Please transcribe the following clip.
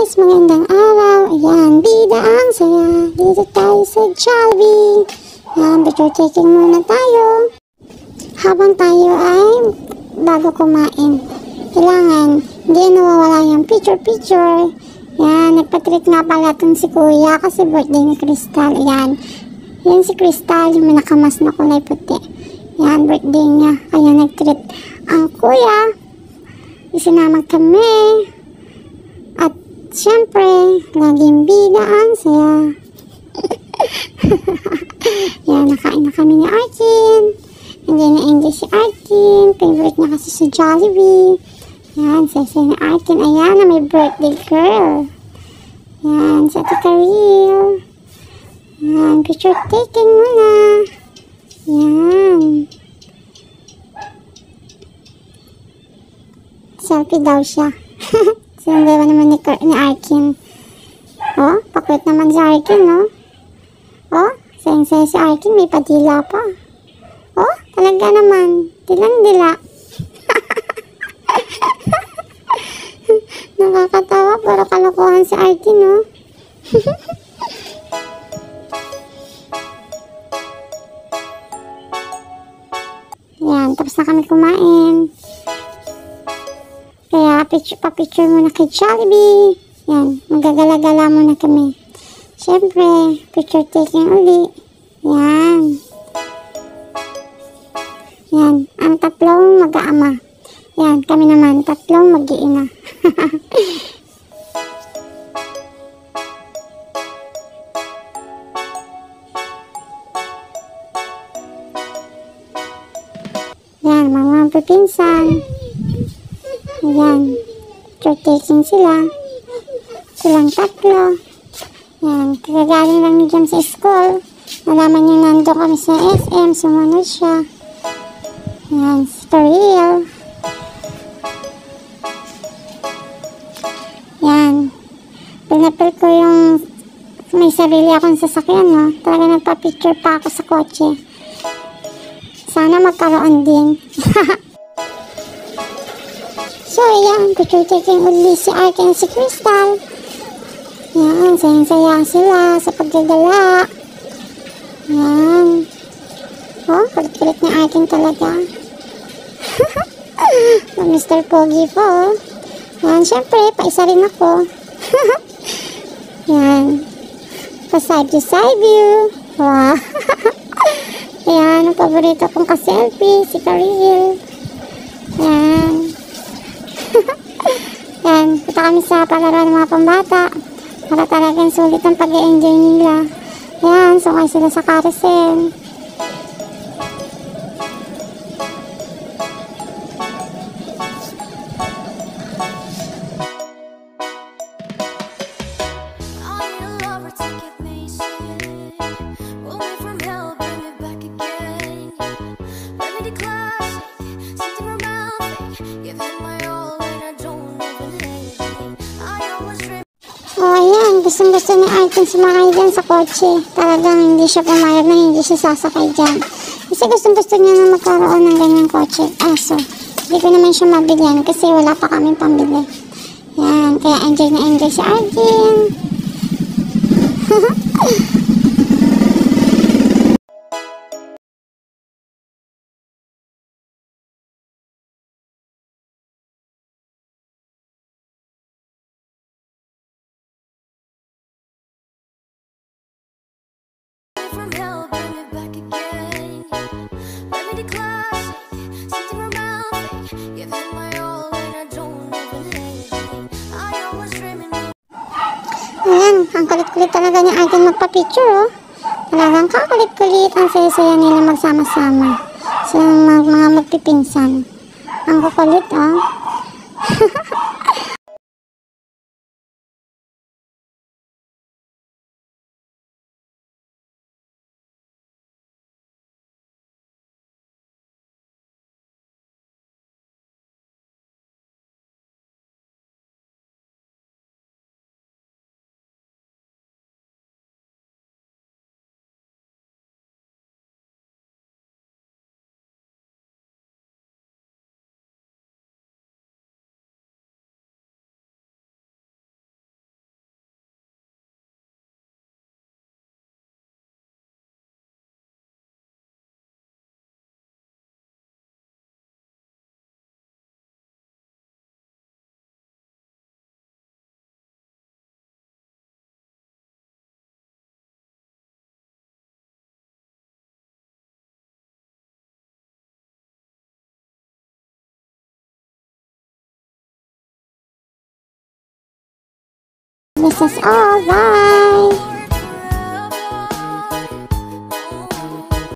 guys, magandang araw. Ayan, bida ang saya. Dito tayo sa Jollibee. Ayan, picture taking muna tayo. Habang tayo ay bago kumain, kailangan hindi nawawala yung picture. Ayan, nagpatreat nga pala itong si Kuya kasi birthday ni Crystal. Ayan, yan si Crystal, yung nakamas na kulay puti. Ayan, birthday niya. Kaya nagtreat ang Kuya. Isinama kami. At syempre, laging bida ang saya. Yan, nakain na kami ni Arkin. Hindi na-enjoy si Arkin. Favorite niya kasi si Jollibee. Yan, sasay ni Arkin. Ayan, na may birthday girl. Yan, sa Ate Karil. Yan, picture taking muna. Yan. Selfie daw siya. Sinundan naman ni Arkin. Oh, pakwit naman si Arkin, no? Oh, sayang-saya si Arkin, may padila pa. Oh, talaga naman. Dilang-dila. Nakakatawa, pero kalokohan si Arkin, no? Yan, tapos na kami kumain. Kaya pa-picture muna kay Jollibee. Yan, magagala-gala muna kami. Siyempre, picture taking uli. Yan. Yan, ang tatlong mag-aama. Yan, kami naman, tatlong mag-iina. Yan, mga pipinsan. Ayan, picture taking sila. Silang tatlo. Ayan, kagagaling lang ni Jam sa school. Nalaman niya nandun kami sa SM, sumunod siya. Ayan, for real. Ayan, pinapil ko yung may sarili akong sasakyan, no? Talaga nagpa-picture pa ako sa kotse. Sana magkaroon din. So, ayan, picture taking uli si Arkin at si Crystal. Ayan, sayang-saya sila sa paggagala. Ayan. Oh, kulit-kulit ni Arkin talaga. Mr. Pogi po. Ayan, syempre, paisa rin ako. Ayan. Pa-side view. Wow. Ayan, ang paborito kong ka-selfie, si Karil. Ayan. Yan, punta kami sa palaruan ng mga pambata para talagang sulit ang pag-i-enjoy nila. Yan, sukay sila sa carousel. Gustong-gusto ni Arkin sumakay dyan sa kotse. Talagang hindi siya pumayag na hindi siya sasakay dyan. Kasi gustong-gusto niya na magkaroon ng ganyang kotse. So, hindi ko naman siya mabilyan kasi wala pa kami pambili. Yan, kaya enjoy na enjoy si Arkin. From hell, bring me back again. Let me declare something romantic. Give him my all and I don't even hesitate. I always dreaming. Ayan, ang kulit-kulit talaga ni Arkin magpa-picture, oh. Talagang kakulit-kulit ang saya-saya nila magsama-sama. Silang mga magpipinsan. Ang kukulit, oh. This is all. Bye!